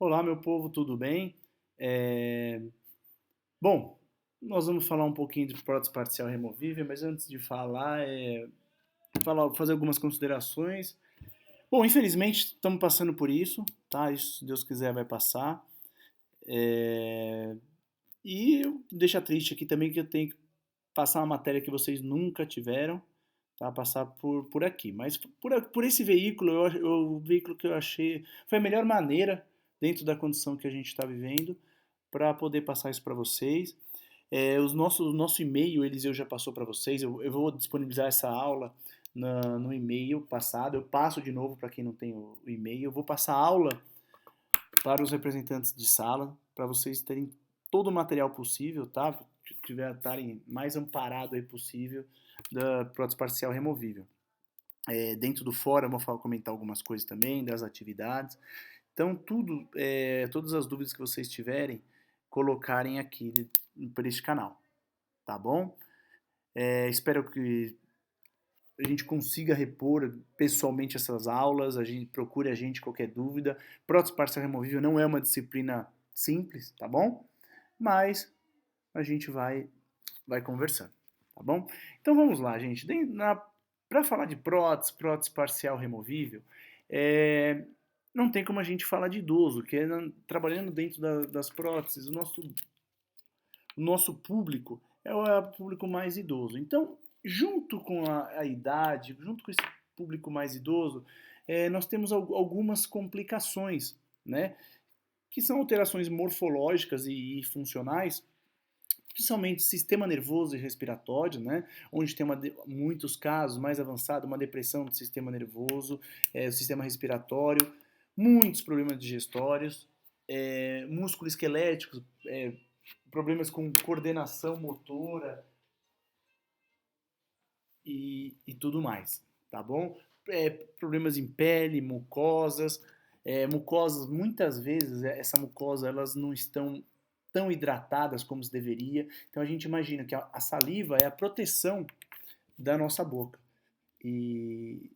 Olá, meu povo, tudo bem? É, Bom, nós vamos falar um pouquinho de prótese parcial removível, mas antes de falar, fazer algumas considerações. Bom, infelizmente estamos passando por isso, tá? Isso, se Deus quiser, vai passar. É, E deixa triste aqui também que eu tenho que passar uma matéria que vocês nunca tiveram, tá? Passar por aqui. Mas por esse veículo, o veículo que eu achei foi a melhor maneira, dentro da condição que a gente está vivendo, para poder passar isso para vocês. O nosso e-mail, Eliseu já passou para vocês. Eu vou disponibilizar essa aula no e-mail passado. Eu passo de novo para quem não tem o e-mail. Eu vou passar aula para os representantes de sala, para vocês terem todo o material possível, tá? Estarem mais amparado aí possível da prótese parcial removível. Dentro do fórum eu vou comentar algumas coisas também, das atividades. Então, todas as dúvidas que vocês tiverem, colocarem aqui por este canal, tá bom? Espero que a gente consiga repor pessoalmente essas aulas, a gente procure a gente qualquer dúvida. Prótese parcial removível não é uma disciplina simples, tá bom? Mas a gente vai conversando, tá bom? Então vamos lá, gente. Para falar de prótese parcial removível, é, não tem como a gente falar de idoso, que trabalhando dentro das próteses, o nosso público é o público mais idoso. Então, junto com a idade, junto com esse público mais idoso, nós temos algumas complicações, né? Que são alterações morfológicas e funcionais, principalmente sistema nervoso e respiratório, né? Onde tem muitos casos mais avançados, uma depressão do sistema nervoso, do sistema respiratório, muitos problemas digestórios, músculo esqueléticos, problemas com coordenação motora e tudo mais, tá bom? Problemas em pele, mucosas, mucosas, muitas vezes essa mucosa elas não estão tão hidratadas como se deveria. Então a gente imagina que a saliva é a proteção da nossa boca. E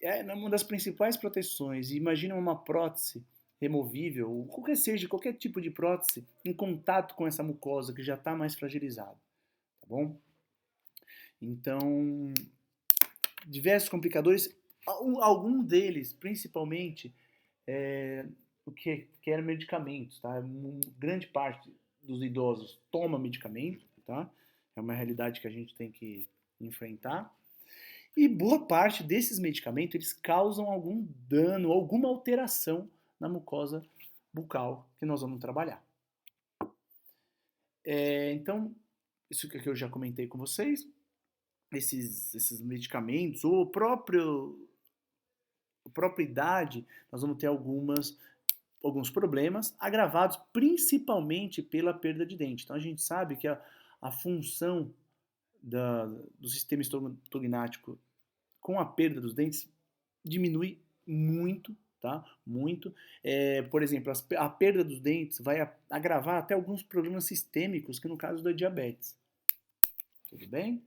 é uma das principais proteções. Imagina uma prótese removível, ou qualquer tipo de prótese, em contato com essa mucosa que já está mais fragilizada, tá bom? Então, diversos complicadores, algum deles, principalmente, é, o que era medicamentos, tá? Grande parte dos idosos toma medicamento, tá? É uma realidade que a gente tem que enfrentar. E boa parte desses medicamentos, eles causam algum dano, alguma alteração na mucosa bucal que nós vamos trabalhar. Então, isso que eu já comentei com vocês, esses medicamentos, ou a própria idade, nós vamos ter alguns problemas agravados principalmente pela perda de dente. Então a gente sabe que a função do sistema estognático com a perda dos dentes diminui muito, tá? Muito. Por exemplo, a perda dos dentes vai agravar até alguns problemas sistêmicos, que no caso da diabetes. Tudo bem?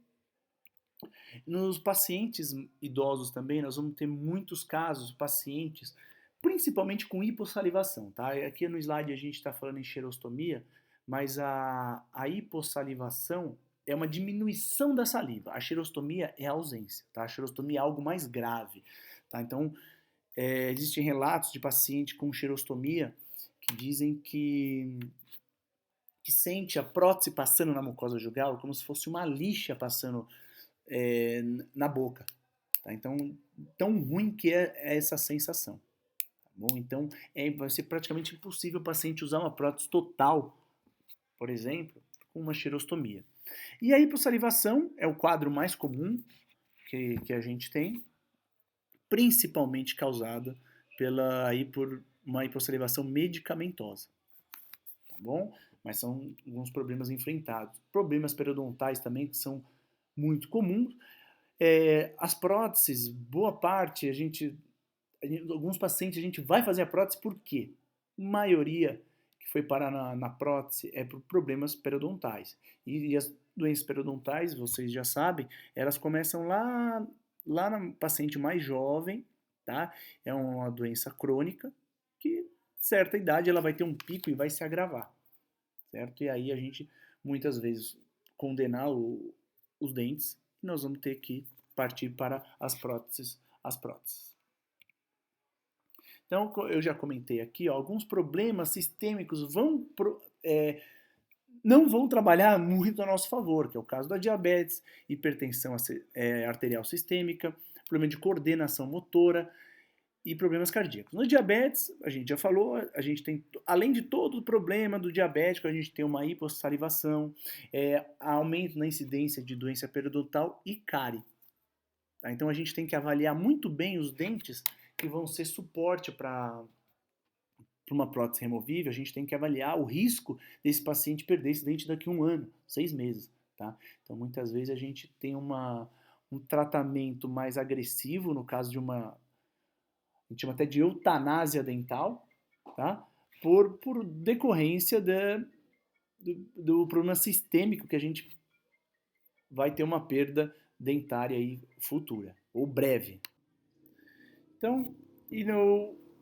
Nos pacientes idosos também, nós vamos ter muitos casos, pacientes, principalmente com hipossalivação, tá? Aqui no slide a gente está falando em xerostomia, mas a hipossalivação é uma diminuição da saliva. A xerostomia é a ausência, tá? A xerostomia é algo mais grave, tá? Então, existem relatos de paciente com xerostomia que dizem que sente a prótese passando na mucosa jugal como se fosse uma lixa passando na boca. Tá? Então, tão ruim que é essa sensação. Tá bom? Então, vai ser praticamente impossível o paciente usar uma prótese total, por exemplo, com uma xerostomia. E a hipossalivação é o quadro mais comum que a gente tem, principalmente causada por uma hipossalivação medicamentosa. Tá bom? Mas são alguns problemas enfrentados. Problemas periodontais também, que são muito comuns. As próteses, boa parte, alguns pacientes a gente vai fazer a prótese por quê? A maioria que foi parar na prótese é por problemas periodontais. E as doenças periodontais, vocês já sabem, elas começam lá no paciente mais jovem, tá? É uma doença crônica que certa idade ela vai ter um pico e vai se agravar, certo? E aí a gente, muitas vezes, condenar os dentes e nós vamos ter que partir para as próteses. Então, eu já comentei aqui, ó, alguns problemas sistêmicos não vão trabalhar muito a nosso favor, que é o caso da diabetes, hipertensão arterial sistêmica, problema de coordenação motora e problemas cardíacos. No diabetes, a gente já falou, a gente tem, além de todo o problema do diabético, a gente tem uma hipossalivação, aumento na incidência de doença periodontal e cárie. Tá? Então a gente tem que avaliar muito bem os dentes que vão ser suporte para uma prótese removível. A gente tem que avaliar o risco desse paciente perder esse dente daqui a 1 ano, 6 meses. Tá? Então muitas vezes a gente tem um tratamento mais agressivo, no caso de a gente chama até de eutanásia dental, tá? Por decorrência do problema sistêmico que a gente vai ter uma perda dentária aí futura, ou breve. Então,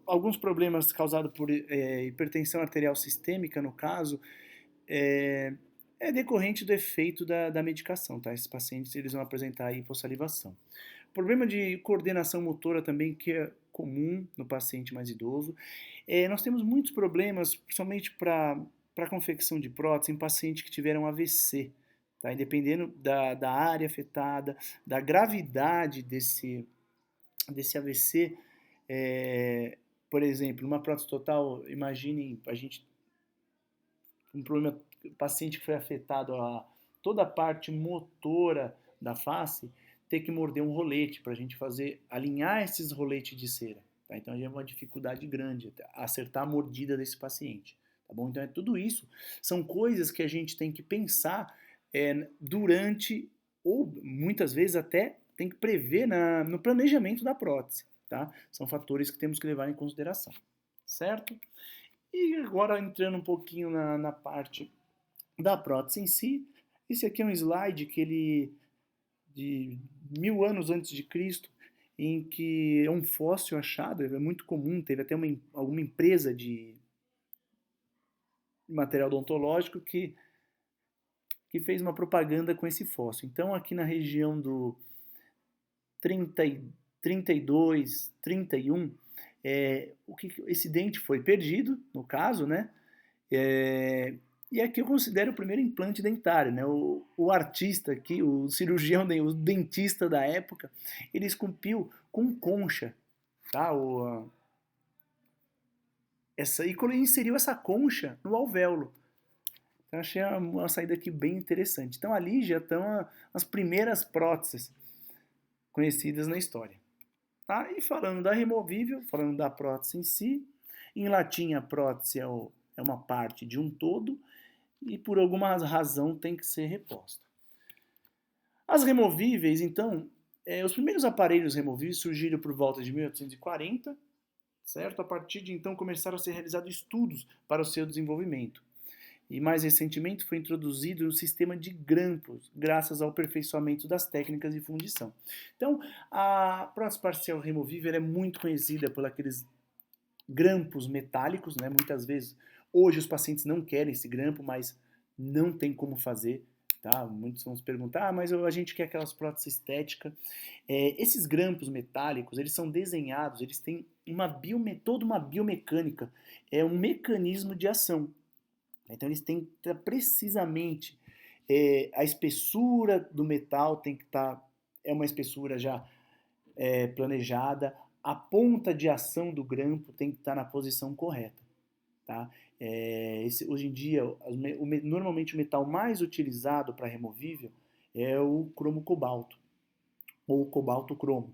alguns problemas causados por hipertensão arterial sistêmica, no caso, é decorrente do efeito da medicação, tá? Esses pacientes eles vão apresentar hipossalivação. Problema de coordenação motora também, que é comum no paciente mais idoso. Nós temos muitos problemas, principalmente para a confecção de prótese, em pacientes que tiveram AVC. Tá? E dependendo da área afetada, da gravidade desse AVC, por exemplo, numa prótese total, imaginem um problema, paciente que foi afetado a toda a parte motora da face, ter que morder um rolete para a gente alinhar esses roletes de cera. Tá? Então é uma dificuldade grande acertar a mordida desse paciente. Tá bom? Então tudo isso são coisas que a gente tem que pensar durante, ou muitas vezes até tem que prever no planejamento da prótese. Tá? São fatores que temos que levar em consideração. Certo? E agora entrando um pouquinho na parte da prótese em si, esse aqui é um slide de 1000 anos antes de Cristo, em que é um fóssil achado, é muito comum, teve até alguma empresa de material odontológico que fez uma propaganda com esse fóssil. Então aqui na região do 32, 31, esse dente foi perdido, no caso, né? E aqui eu considero o primeiro implante dentário, né? O artista aqui, o cirurgião, o dentista da época, ele esculpiu com concha, tá? E inseriu essa concha no alvéolo. Então achei uma saída aqui bem interessante. Então ali já estão as primeiras próteses conhecidas na história. Tá? E falando da removível, falando da prótese em si, em latim a prótese é uma parte de um todo, e por alguma razão tem que ser reposta. As removíveis, então, os primeiros aparelhos removíveis surgiram por volta de 1840, certo? A partir de então começaram a ser realizados estudos para o seu desenvolvimento. E mais recentemente foi introduzido o sistema de grampos, graças ao aperfeiçoamento das técnicas de fundição. Então, a prótese parcial removível é muito conhecida por aqueles grampos metálicos, né? Muitas vezes, hoje os pacientes não querem esse grampo, mas não tem como fazer, tá? Muitos vão se perguntar, mas a gente quer aquelas próteses estéticas. Esses grampos metálicos, eles são desenhados, eles têm toda uma biomecânica, um mecanismo de ação. Então eles têm que estar precisamente, a espessura do metal tem que estar, uma espessura já planejada, a ponta de ação do grampo tem que estar na posição correta. Tá? Hoje em dia, normalmente o metal mais utilizado para removível é o cromo cobalto, ou cobalto cromo.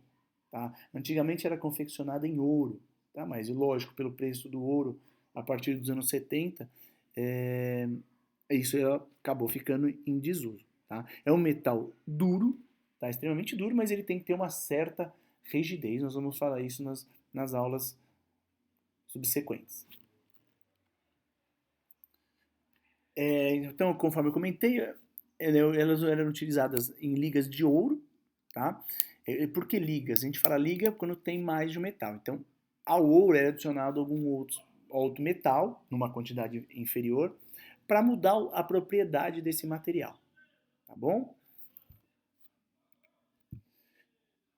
Tá? Antigamente era confeccionado em ouro, tá? Mas lógico, pelo preço do ouro, a partir dos anos 70, isso acabou ficando em desuso. Tá? É um metal duro, tá? Extremamente duro, mas ele tem que ter uma certa rigidez. Nós vamos falar isso nas aulas subsequentes. Então, conforme eu comentei, elas eram utilizadas em ligas de ouro. Tá? Por que ligas? A gente fala liga quando tem mais de um metal. Então, ao ouro é adicionado alguns outros outro metal, numa quantidade inferior, para mudar a propriedade desse material, tá bom?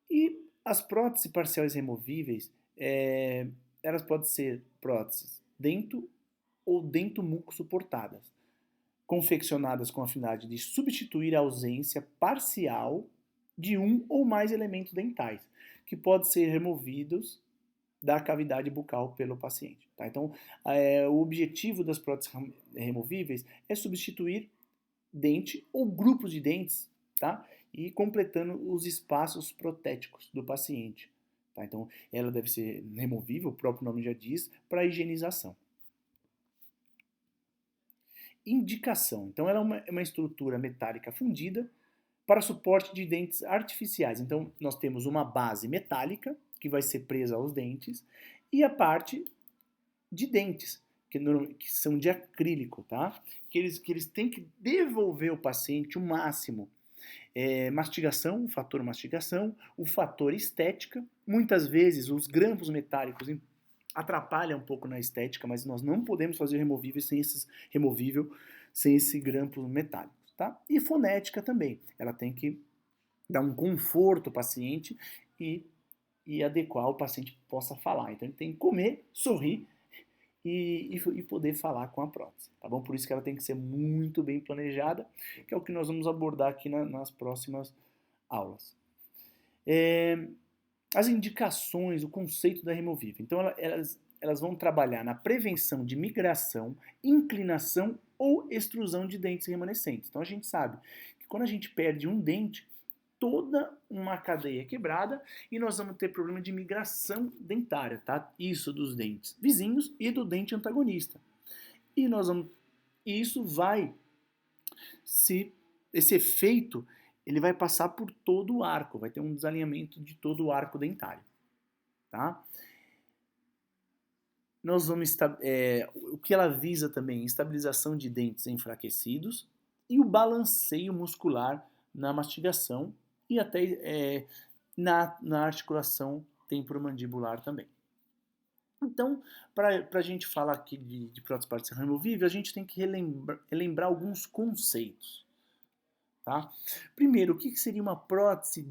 E as próteses parciais removíveis, elas podem ser próteses dento ou dento-muco suportadas, confeccionadas com a finalidade de substituir a ausência parcial de um ou mais elementos dentais, que podem ser removidos da cavidade bucal pelo paciente. Tá? Então, o objetivo das próteses removíveis é substituir dente ou grupos de dentes, tá? E completando os espaços protéticos do paciente. Tá? Então, ela deve ser removível, o próprio nome já diz, para higienização. Indicação. Então, ela é uma estrutura metálica fundida para suporte de dentes artificiais. Então, nós temos uma base metálica, que vai ser presa aos dentes, e a parte de dentes, que são de acrílico, tá? Que eles têm que devolver ao paciente o máximo. Mastigação, o fator mastigação, o fator estética. Muitas vezes os grampos metálicos atrapalham um pouco na estética, mas nós não podemos fazer removível sem esse grampo metálico, tá? E fonética também. Ela tem que dar um conforto ao paciente e adequar o paciente possa falar. Então ele tem que comer, sorrir e poder falar com a prótese, tá bom? Por isso que ela tem que ser muito bem planejada, que é o que nós vamos abordar aqui nas próximas aulas. As indicações, o conceito da removível. Então elas vão trabalhar na prevenção de migração, inclinação ou extrusão de dentes remanescentes. Então a gente sabe que quando a gente perde um dente, toda uma cadeia quebrada e nós vamos ter problema de migração dentária, tá? Isso dos dentes vizinhos e do dente antagonista. E isso vai esse efeito, ele vai passar por todo o arco, vai ter um desalinhamento de todo o arco dentário, tá? Nós vamos o que ela visa também, estabilização de dentes enfraquecidos e o balanceio muscular na mastigação e até na articulação temporomandibular também. Então, para a gente falar aqui de prótese parcial removível, a gente tem que relembrar alguns conceitos. Tá? Primeiro, o que seria uma prótese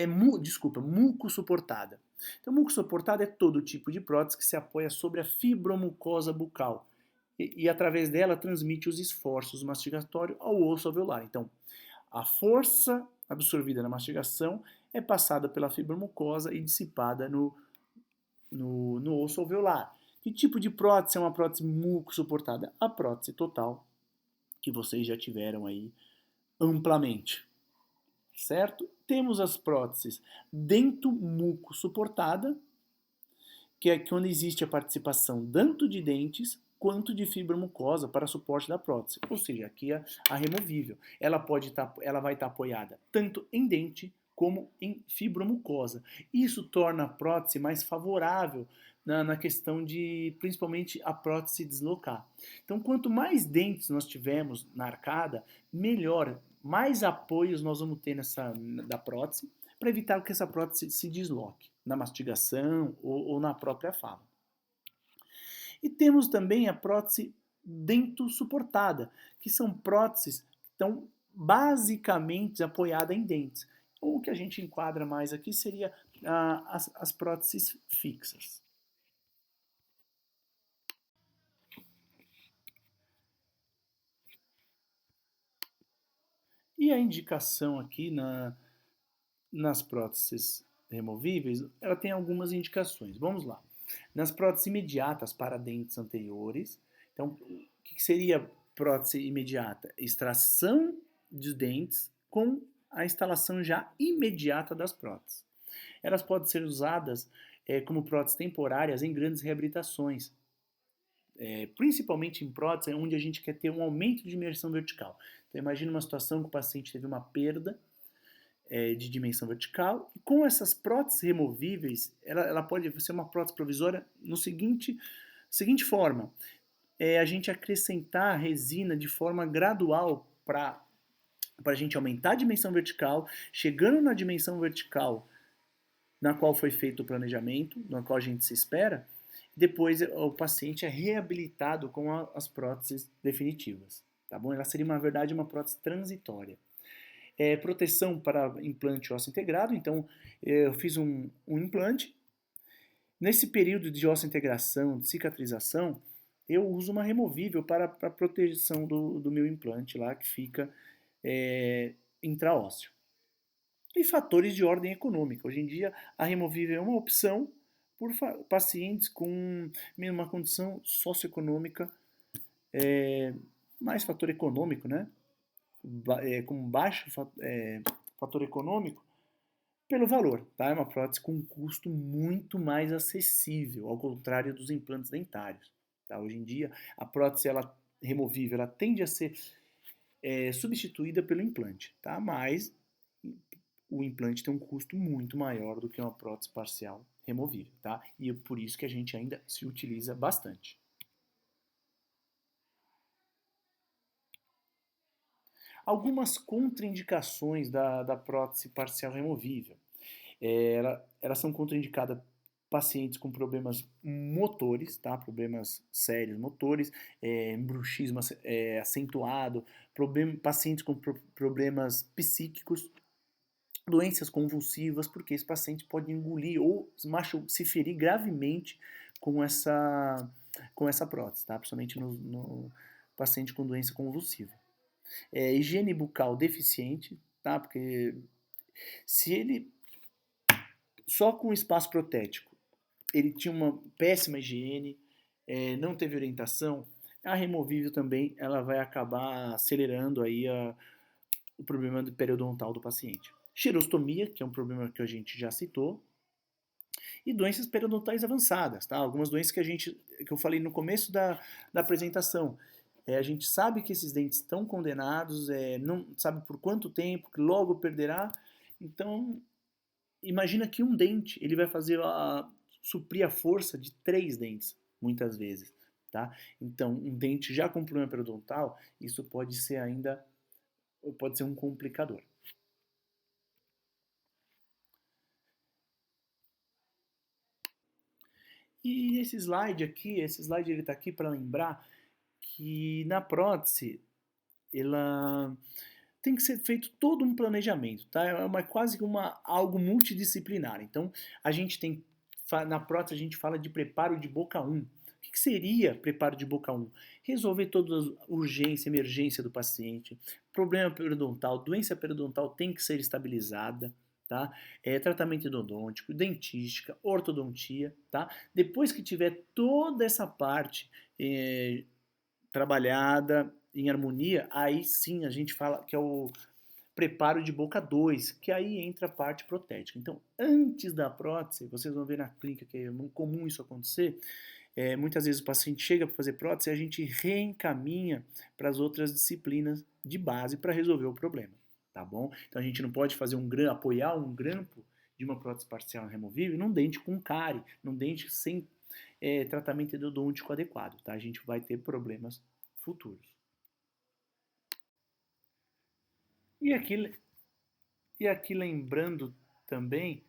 muco-suportada? Então, muco-suportada é todo tipo de prótese que se apoia sobre a fibromucosa bucal e através dela transmite os esforços mastigatórios ao osso alveolar. Então, a força absorvida na mastigação é passada pela fibromucosa e dissipada no osso alveolar. Que tipo de prótese é uma prótese muco-suportada? A prótese total, que vocês já tiveram aí amplamente, certo? Temos as próteses dento-muco suportada, que é quando existe a participação tanto de dentes quanto de fibra mucosa para suporte da prótese. Ou seja, aqui a removível. Ela vai estar apoiada tanto em dente como em fibromucosa. Isso torna a prótese mais favorável na questão de, principalmente, a prótese deslocar. Então, quanto mais dentes nós tivermos na arcada, melhor, mais apoios nós vamos ter da prótese, para evitar que essa prótese se desloque na mastigação ou na própria fala. E temos também a prótese dento-suportada, que são próteses que estão basicamente apoiadas em dentes. O que a gente enquadra mais aqui seria as próteses fixas. E a indicação aqui nas próteses removíveis, ela tem algumas indicações. Vamos lá. Nas próteses imediatas para dentes anteriores, então, o que seria prótese imediata? Extração dos dentes com a instalação já imediata das próteses. Elas podem ser usadas como próteses temporárias em grandes reabilitações, principalmente em próteses onde a gente quer ter um aumento de imersão vertical. Então, imagina uma situação que o paciente teve uma perda de dimensão vertical, e com essas próteses removíveis, ela pode ser uma prótese provisória no seguinte forma, a gente acrescentar resina de forma gradual para a gente aumentar a dimensão vertical, chegando na dimensão vertical na qual foi feito o planejamento, na qual a gente se espera, depois o paciente é reabilitado com as próteses definitivas, tá bom? Ela seria, na verdade, uma prótese transitória. Proteção para implante ósseo integrado, então eu fiz um implante. Nesse período de óssea integração, de cicatrização, eu uso uma removível para proteção do meu implante lá, que fica intraósseo. E fatores de ordem econômica. Hoje em dia, a removível é uma opção por pacientes com uma condição socioeconômica, mais fator econômico, né? Com baixo fator econômico, pelo valor, tá? É uma prótese com um custo muito mais acessível, ao contrário dos implantes dentários. Tá? Hoje em dia, a prótese removível ela tende a ser substituída pelo implante, tá? Mas o implante tem um custo muito maior do que uma prótese parcial removível, tá? E é por isso que a gente ainda se utiliza bastante. Algumas contraindicações da prótese parcial removível. Elas são contraindicadas pacientes com problemas motores, tá? Problemas sérios motores, bruxismo acentuado, pacientes com problemas psíquicos, doenças convulsivas, porque esse paciente pode engolir ou se ferir gravemente com essa prótese, tá? Principalmente no paciente com doença convulsiva. Higiene bucal deficiente, tá? Porque se ele só com espaço protético ele tinha uma péssima higiene, não teve orientação, a removível também ela vai acabar acelerando aí o problema periodontal do paciente. Xerostomia, que é um problema que a gente já citou, e doenças periodontais avançadas, tá? Algumas doenças que eu falei no começo da apresentação. A gente sabe que esses dentes estão condenados, não sabe por quanto tempo, que logo perderá. Então, imagina que um dente ele vai suprir a força de 3 dentes, muitas vezes, tá? Então, um dente já com problema periodontal, isso pode ser um complicador. E esse slide ele está aqui para lembrar que na prótese, ela tem que ser feito todo um planejamento, tá? Quase algo multidisciplinar. Então, na prótese a gente fala de preparo de boca 1. O que seria preparo de boca 1? Resolver toda a urgência, emergência do paciente, problema periodontal, doença periodontal tem que ser estabilizada, tá? Tratamento endodôntico, dentística, ortodontia, tá? Depois que tiver toda essa parte trabalhada em harmonia, aí sim a gente fala que é o preparo de boca 2, que aí entra a parte protética. Então, antes da prótese, vocês vão ver na clínica que é muito comum isso acontecer, muitas vezes o paciente chega para fazer prótese e a gente reencaminha para as outras disciplinas de base para resolver o problema, tá bom? Então a gente não pode apoiar um grampo de uma prótese parcial removível num dente com cárie, num dente sem tratamento endodôntico adequado, tá? A gente vai ter problemas futuros. E aqui lembrando também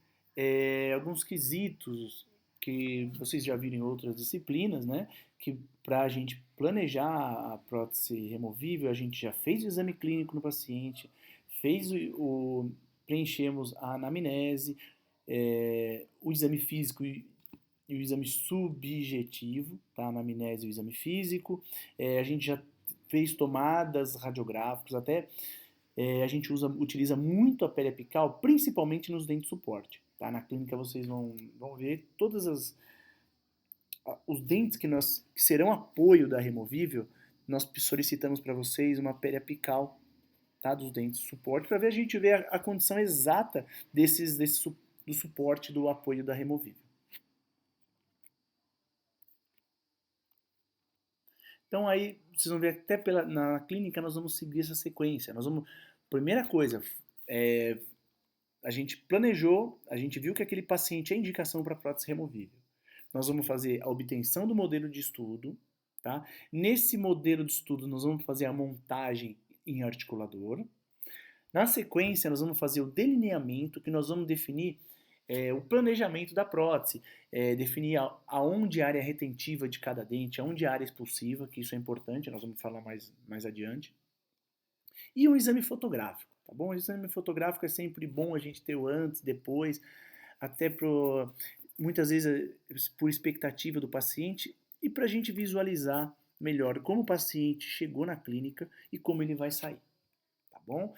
alguns quesitos que vocês já viram em outras disciplinas, né? Que para a gente planejar a prótese removível, a gente já fez o exame clínico no paciente, preenchemos a anamnese, o exame físico e o exame subjetivo, tá? A anamnese e o exame físico. A gente já fez tomadas radiográficas, até a gente utiliza muito a pele apical, principalmente nos dentes de suporte. Tá? Na clínica vocês vão ver todos os dentes que serão apoio da removível, nós solicitamos para vocês uma pele apical, tá? Dos dentes de suporte, para a gente ver a condição exata do suporte do apoio da removível. Então aí vocês vão ver até na clínica nós vamos seguir essa sequência. Primeira coisa, a gente planejou, a gente viu que aquele paciente é indicação para prótese removível. Nós vamos fazer a obtenção do modelo de estudo, tá? Nesse modelo de estudo nós vamos fazer a montagem em articulador. Na sequência nós vamos fazer o delineamento, que nós vamos definir o planejamento da prótese, definir aonde a área retentiva de cada dente, aonde a área expulsiva, que isso é importante, nós vamos falar mais adiante, e um exame fotográfico, tá bom? O exame fotográfico é sempre bom a gente ter o antes, depois, até muitas vezes por expectativa do paciente e para a gente visualizar melhor como o paciente chegou na clínica e como ele vai sair, tá bom?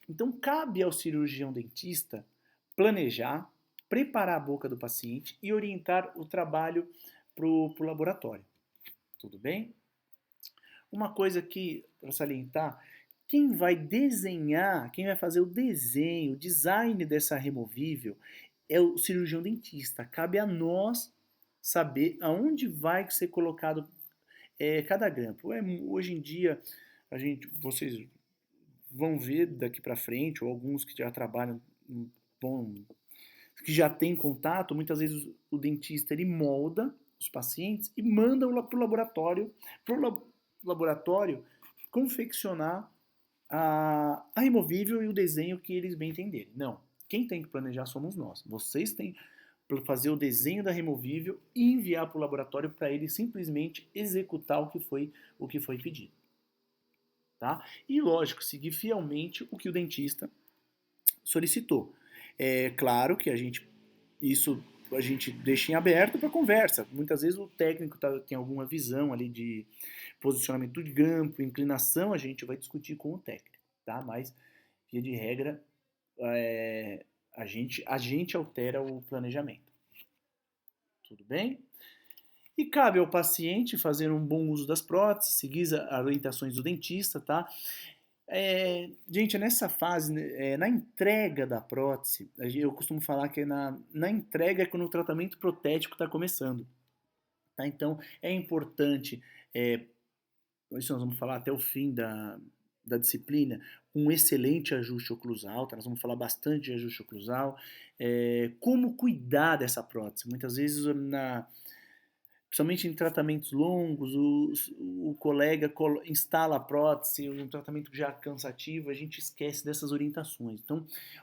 Então cabe ao cirurgião dentista planejar, preparar a boca do paciente e orientar o trabalho para o laboratório. Tudo bem? Uma coisa que, para salientar, quem vai desenhar, quem vai fazer o desenho, o design dessa removível é o cirurgião dentista. Cabe a nós saber aonde vai ser colocado cada grampo. Hoje em dia, vocês vão ver daqui para frente, ou alguns que já trabalham, bom, que já têm contato, muitas vezes o dentista ele molda os pacientes e manda para o laboratório confeccionar a removível e o desenho que eles bem entenderem. Não, quem tem que planejar somos nós. Vocês têm que fazer o desenho da removível e enviar para o laboratório para ele simplesmente executar o que foi pedido. Tá? E lógico, seguir fielmente o que o dentista solicitou. É claro que a gente deixa em aberto para conversa. Muitas vezes o técnico tem alguma visão ali de posicionamento de grampo, inclinação, a gente vai discutir com o técnico, tá? Mas, via de regra, a gente altera o planejamento. Tudo bem? E cabe ao paciente fazer um bom uso das próteses, seguir as orientações do dentista, tá? Gente, nessa fase, na entrega da prótese, eu costumo falar que na entrega é quando o tratamento protético está começando. Tá? Então, é importante, isso nós vamos falar até o fim da disciplina, um excelente ajuste oclusal, tá? Nós vamos falar bastante de ajuste oclusal, como cuidar dessa prótese. Muitas vezes, principalmente em tratamentos longos, o colega instala a prótese, um tratamento já cansativo, a gente esquece dessas orientações. Então,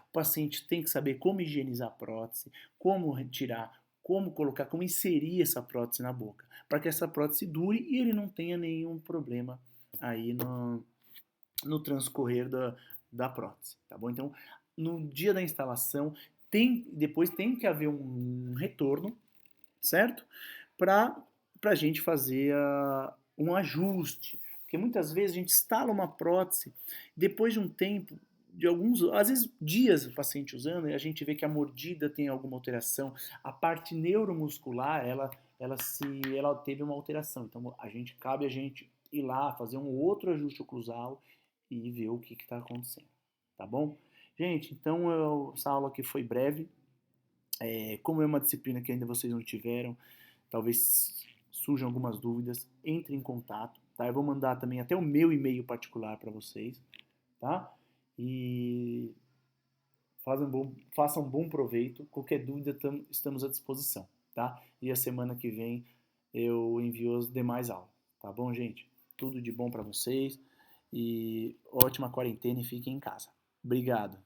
o paciente tem que saber como higienizar a prótese, como retirar, como colocar, como inserir essa prótese na boca, para que essa prótese dure e ele não tenha nenhum problema aí no transcorrer da prótese, tá bom? Então, no dia da instalação, depois tem que haver um retorno, certo? Para a gente fazer um ajuste. Porque muitas vezes a gente instala uma prótese, depois de um tempo, às vezes dias o paciente usando, e a gente vê que a mordida tem alguma alteração, a parte neuromuscular, ela teve uma alteração. Então, cabe a gente ir lá, fazer um outro ajuste oclusal e ver o que está acontecendo. Tá bom? Gente, então essa aula aqui foi breve. Como é uma disciplina que ainda vocês não tiveram, talvez surjam algumas dúvidas, entre em contato, tá? Eu vou mandar também até o meu e-mail particular para vocês, tá? E façam um bom proveito. Qualquer dúvida, estamos à disposição, tá? E a semana que vem eu envio as demais aulas, tá bom, gente? Tudo de bom para vocês e ótima quarentena e fiquem em casa. Obrigado.